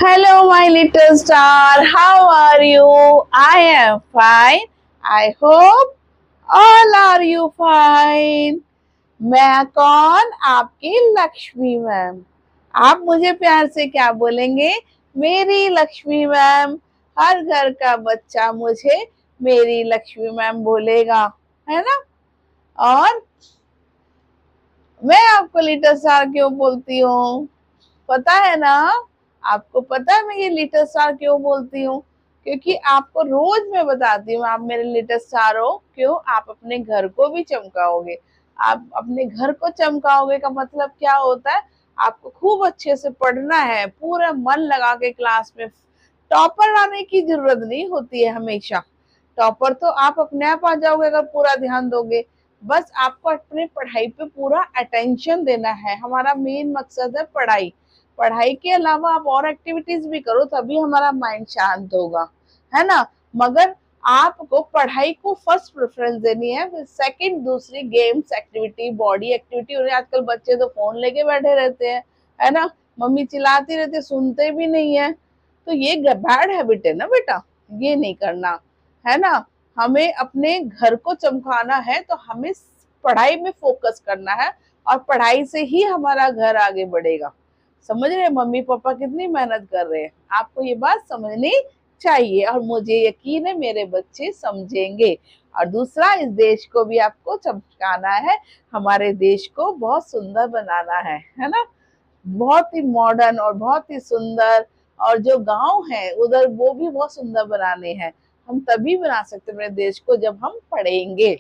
Hello, my little star. How are you? I am fine. I hope all are you fine. मैं कौन? आपकी Lakshmi ma'am. आप मुझे प्यार से क्या बोलेंगे? मेरी लक्ष्मी मैम। हर घर का बच्चा मुझे मेरी लक्ष्मी मैम बोलेगा, है ना? और मैं आपको लिटिल स्टार क्यों बोलती हूँ? पता है ना? आपको पता है मैं ये लिटिल स्टार क्यों बोलती हूँ? क्योंकि आपको रोज मैं बताती हूँ आप मेरे लिटिल स्टार हो। क्यों? आप अपने घर को भी चमकाओगे। आप अपने घर को चमकाओगे का मतलब क्या होता है? आपको खूब अच्छे से पढ़ना है, पूरा मन लगा के क्लास में। टॉपर आने की जरूरत नहीं होती है हमेशा। टॉपर तो आप अपने आप आ जाओगे अगर पूरा ध्यान दोगे। बस आपको अपने पढ़ाई पे पूरा अटेंशन देना है। हमारा मेन मकसद है पढ़ाई। पढ़ाई के अलावा आप और एक्टिविटीज भी करो तभी हमारा माइंड शांत होगा, है ना? मगर आपको पढ़ाई को फर्स्ट प्रेफरेंस देनी है, फिर सेकंड दूसरी गेम्स एक्टिविटी, बॉडी एक्टिविटी। और आजकल बच्चे तो फोन लेके बैठे रहते हैं, है ना? मम्मी चिल्लाती रहती, सुनते भी नहीं है। तो ये बैड हैबिट है ना बेटा, ये नहीं करना, है ना? हमें अपने घर को चमकाना है तो हमें पढ़ाई में फोकस करना है, और पढ़ाई से ही हमारा घर आगे बढ़ेगा। समझ रहे हैं मम्मी पापा कितनी मेहनत कर रहे हैं? आपको ये बात समझनी चाहिए, और मुझे यकीन है मेरे बच्चे समझेंगे। और दूसरा, इस देश को भी आपको चमकाना है। हमारे देश को बहुत सुंदर बनाना है ना? बहुत ही मॉडर्न और बहुत ही सुंदर। और जो गांव है उधर वो भी बहुत सुंदर बनाने हैं। हम तभी बना सकते हैं अपने देश को जब हम पढ़ेंगे,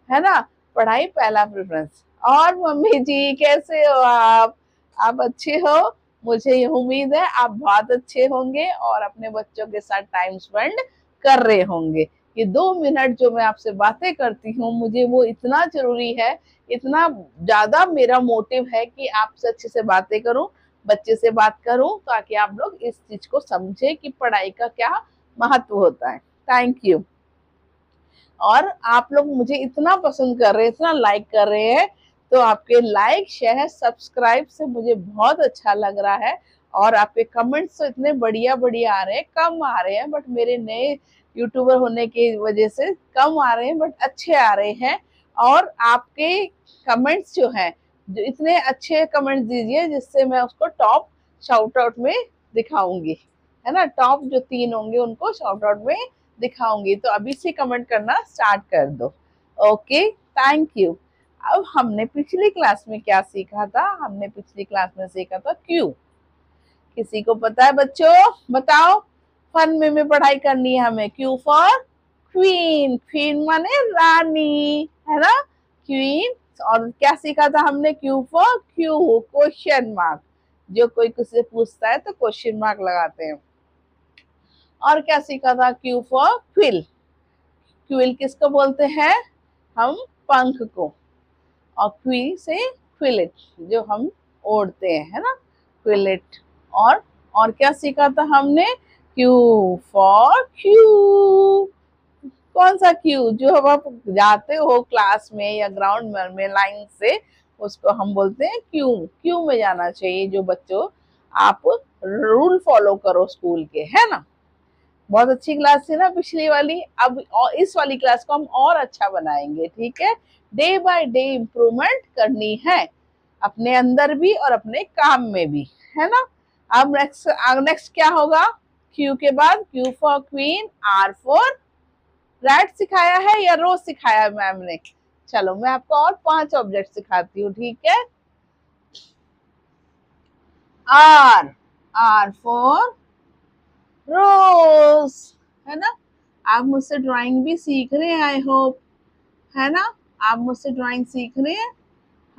है ना? पढ़ाई पहला प्रेफरेंस। और मम्मी जी कैसे हो आप? आप अच्छे हो? मुझे ये उम्मीद है आप बहुत अच्छे होंगे और अपने बच्चों के साथ टाइम स्पेंड कर रहे होंगे। ये 2 मिनट जो मैं आपसे बातें करती हूँ, मुझे वो इतना जरूरी है, इतना ज्यादा मेरा मोटिव है कि आपसे अच्छे से बातें करूं, बच्चे से बात करूं, ताकि आप लोग इस चीज को समझे कि पढ़ाई का क्या महत्व होता है। Thank you. और आप लोग मुझे इतना पसंद कर रहे हैं, इतना लाइक कर रहे हैं, तो आपके लाइक शेयर सब्सक्राइब से मुझे बहुत अच्छा लग रहा है। और आपके कमेंट्स तो इतने बढ़िया बढ़िया आ रहे हैं, कम आ रहे हैं बट मेरे नए यूट्यूबर होने की वजह से कम आ रहे हैं बट अच्छे आ रहे हैं। और आपके कमेंट्स जो हैं, जो इतने अच्छे कमेंट्स दीजिए जिससे मैं उसको टॉप शाउट आउट में दिखाऊंगी, है ना? टॉप जो 3 होंगे उनको शाउट आउट में दिखाऊंगी। तो अभी से कमेंट करना स्टार्ट कर दो। Okay, thank you. अब हमने पिछली क्लास में क्या सीखा था? हमने पिछली क्लास में सीखा था क्यू। किसी को पता है बच्चों? बताओ। फन में पढ़ाई करनी है हमें। Q for queen. क्वीन माने रानी, है ना? क्वीन। और क्या सीखा था हमने? Q for Q, question mark. जो कोई किसी से पूछता है तो क्वेश्चन मार्क लगाते हैं। और क्या सीखा था? Q for quill. क्विल किसको बोलते हैं? हम पंख को। और क्वी से क्विलेट, जो हम ओढ़ते हैं, है ना? क्विलेट। और क्या सीखा था हमने? Q for Q. कौन सा क्यू? जो हम आप जाते हो क्लास में या ग्राउंड में लाइन से, उसको हम बोलते हैं क्यू। क्यू में जाना चाहिए जो बच्चों। आप रूल फॉलो करो स्कूल के, है ना? बहुत अच्छी क्लास थी ना पिछली वाली। अब और इस वाली क्लास को हम और अच्छा बनाएंगे, ठीक है? डे बाय डे इम्प्रूवमेंट करनी है, अपने अंदर भी और अपने काम में भी, है ना? अब नेक्स्ट क्या होगा? क्यू के बाद Q for queen, R for rat सिखाया है या रोज सिखाया है मैम ने? चलो मैं आपको और 5 ऑब्जेक्ट सिखाती हूँ, ठीक है? आर। आर फॉर रोज, है ना? आप मुझसे ड्राइंग भी सीख रहे हैं, आई होप, है ना? आप मुझसे ड्राइंग सीख रहे हैं?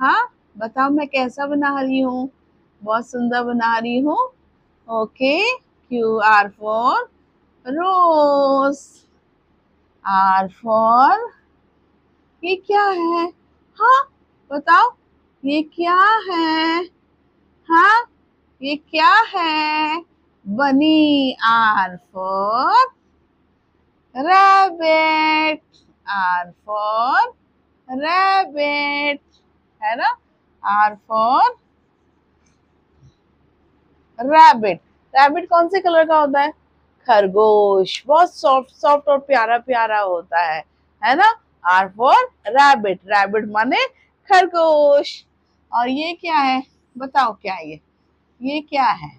हाँ, बताओ मैं कैसा बना रही हूँ? बहुत सुंदर बना रही हूँ। Okay. Q R for rose. R for, ये क्या है? हाँ, बताओ, ये क्या है? हाँ, ये क्या है? Bunny. R for rabbit. R for rabbit, है ना? Are for rabbit. रैबिट कौन से कलर का होता है? खरगोश, बहुत सॉफ्ट सॉफ्ट और प्यारा प्यारा होता है ना। आर फॉर रैबिट, रैबिट माने खरगोश। और ये क्या है बताओ, क्या है ये क्या है?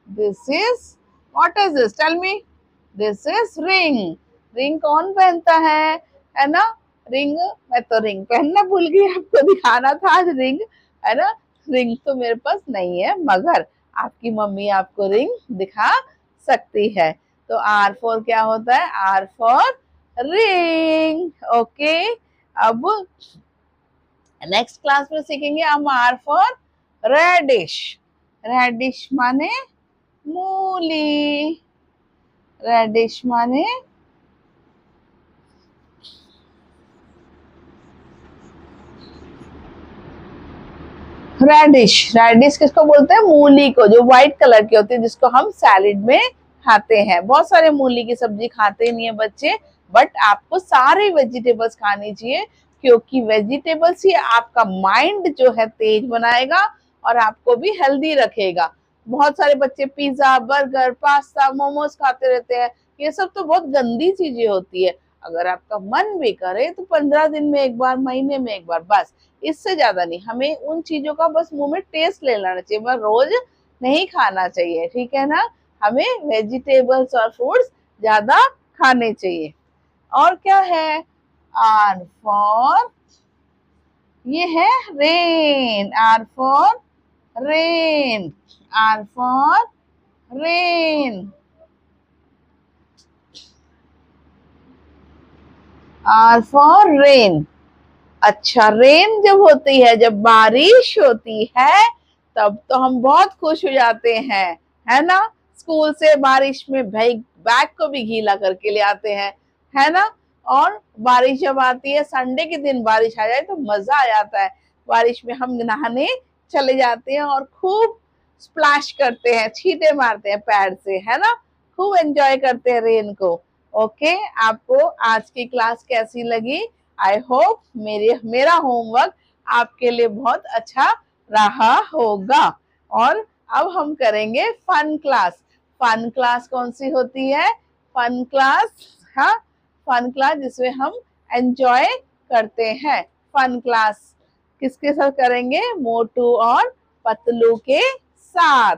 This is, what is this, tell me. This is ring. Ring कौन पहनता है ना। रिंग, मैं तो रिंग पहनना भूल गई, आपको दिखाना था आज रिंग, है ना। रिंग तो मेरे पास नहीं है, मगर आपकी मम्मी आपको रिंग दिखा सकती है। तो आर फॉर क्या होता है? R for ring. ओके, अब नेक्स्ट क्लास में सीखेंगे हम आर फॉर रेडिश। रेडिश माने मूली, रेडिश माने रेडिश। रेडिश किसको बोलते हैं? मूली को, जो व्हाइट कलर की होती है, जिसको हम सैलेड में खाते हैं। बहुत सारे मूली की सब्जी खाते नहीं है बच्चे, बट आपको सारे वेजिटेबल्स खानी चाहिए, क्योंकि वेजिटेबल्स ही आपका माइंड जो है तेज बनाएगा और आपको भी हेल्दी रखेगा। बहुत सारे बच्चे पिज्जा, बर्गर, पास्ता, मोमोज खाते रहते हैं। ये सब तो बहुत गंदी चीजें होती है। अगर आपका मन भी करे तो 15 दिन में एक बार, महीने में एक बार, बस, इससे ज्यादा नहीं। हमें उन चीजों का बस मुंह में टेस्ट ले लेना चाहिए, बस रोज नहीं खाना चाहिए, ठीक है ना। हमें वेजिटेबल्स और फ्रूट्स ज्यादा खाने चाहिए। और क्या है? आर फॉर, ये है rain. R for rain, R for rain, R for rain. अच्छा, रेन जब होती है, जब बारिश होती है, तब तो हम बहुत खुश हो जाते हैं, है ना। स्कूल से बारिश में बैग बैग को भी गीला करके ले आते हैं, है ना। और बारिश जब आती है, संडे के दिन बारिश आ जाए तो मजा आ जाता है। बारिश में हम नहाने चले जाते हैं और खूब स्प्लैश करते हैं, छींटे मारते हैं पैर से, है ना। खूब एंजॉय करते हैं रेन को। ओके, आपको आज की क्लास कैसी लगी? आई होप मेरा होमवर्क आपके लिए बहुत अच्छा रहा होगा। और अब हम करेंगे फन क्लास। फन क्लास कौन सी होती है? फन क्लास, हाँ, फन क्लास जिसमें हम एंजॉय करते हैं। फन क्लास किसके साथ करेंगे? मोटू और पतलू के साथ।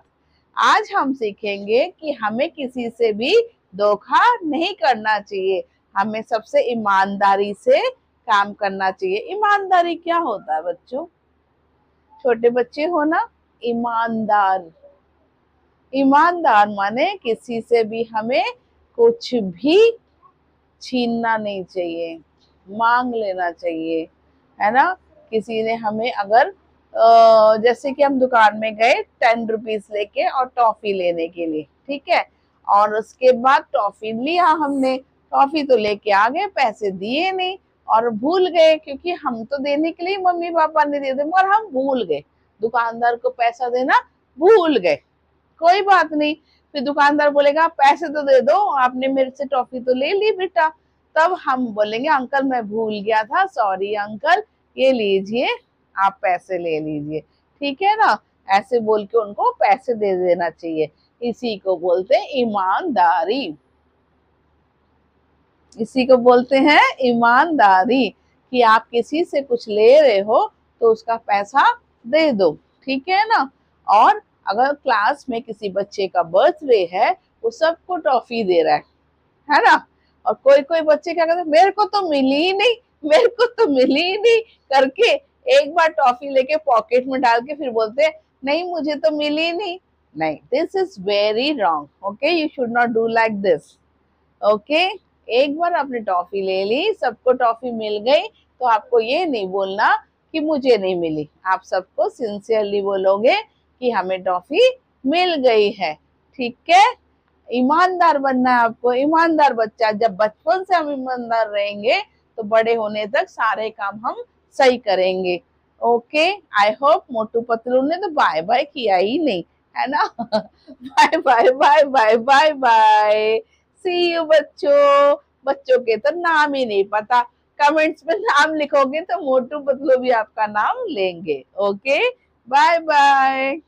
आज हम सीखेंगे कि हमें किसी से भी धोखा नहीं करना चाहिए, हमें सबसे ईमानदारी से काम करना चाहिए। ईमानदारी क्या होता है बच्चों? छोटे बच्चे हो ना, ईमानदार, ईमानदार माने किसी से भी हमें कुछ भी छीनना नहीं चाहिए, मांग लेना चाहिए, है ना। किसी ने हमें अगर जैसे कि हम दुकान में गए 10 रुपीज लेके और टॉफी लेने के लिए, ठीक है, और उसके बाद टॉफी लिया हमने, टॉफी तो लेके आ गए, पैसे दिए नहीं और भूल गए, क्योंकि हम तो देने के लिए मम्मी पापा ने दे दिए, मगर हम भूल गए, दुकानदार को पैसा देना भूल गए। कोई बात नहीं, फिर दुकानदार बोलेगा पैसे तो दे दो, आपने मेरे से टॉफी तो ले ली बेटा। तब हम बोलेंगे अंकल मैं भूल गया था, सॉरी अंकल, ये लीजिए, आप पैसे ले लीजिए, ठीक है ना। ऐसे बोल के उनको पैसे दे देना चाहिए। इसी को बोलते हैं ईमानदारी, इसी को बोलते हैं ईमानदारी, कि आप किसी से कुछ ले रहे हो तो उसका पैसा दे दो, ठीक है ना। और अगर क्लास में किसी बच्चे का बर्थडे है, वो सबको टॉफी दे रहा है ना। और कोई कोई बच्चे क्या कहते हैं, मेरे को तो मिली ही नहीं, मेरे को तो मिली ही नहीं करके एक बार टॉफी लेके पॉकेट में डाल के फिर बोलते हैं नहीं मुझे तो मिली नहीं। नहीं, this is very wrong. Okay, you should not do like this. Okay, एक बार आपने टॉफी ले ली, सबको टॉफी मिल गई, तो आपको ये नहीं बोलना कि मुझे नहीं मिली, आप सबको सिंसियरली बोलोगे कि हमें टॉफी मिल गई है, ठीक है। ईमानदार बनना है आपको, ईमानदार बच्चा। जब बचपन से हम ईमानदार रहेंगे तो बड़े होने तक सारे काम हम सही करेंगे। Okay, I hope. Motu Patlu ने तो बाय बाय किया ही नहीं, है ना। Bye bye bye bye bye bye, see you बच्चों। बच्चों के तो नाम ही नहीं पता, कमेंट्स में नाम लिखोगे तो मोटू पतलू भी आपका नाम लेंगे। Okay, bye bye.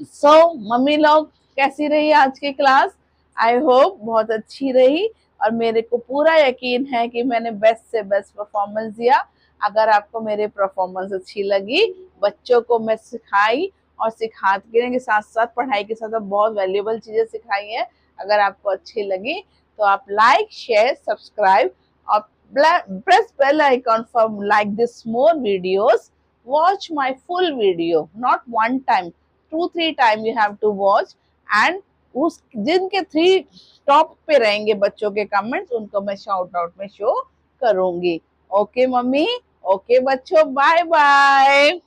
So mummy लोग कैसी रही आज की क्लास? आई होप बहुत अच्छी रही, और मेरे को पूरा यकीन है कि मैंने बेस्ट से बेस्ट परफॉर्मेंस दिया। अगर आपको मेरे परफॉर्मेंस अच्छी लगी, बच्चों को मैं सिखाई और सिखाने के साथ साथ पढ़ाई के साथ बहुत वैल्यूएबल चीजें सिखाई हैं, अगर आपको अच्छी लगी तो आप लाइक शेयर सब्सक्राइब और press bell icon for like this more videos. Watch my full video, not one time, 2-3 time you have to watch. And उस जिनके 3 टॉप पे रहेंगे बच्चों के कमेंट्स, उनको मैं शाउट आउट में शो करूंगी। ओके मम्मी, ओके बच्चों, बाय बाय।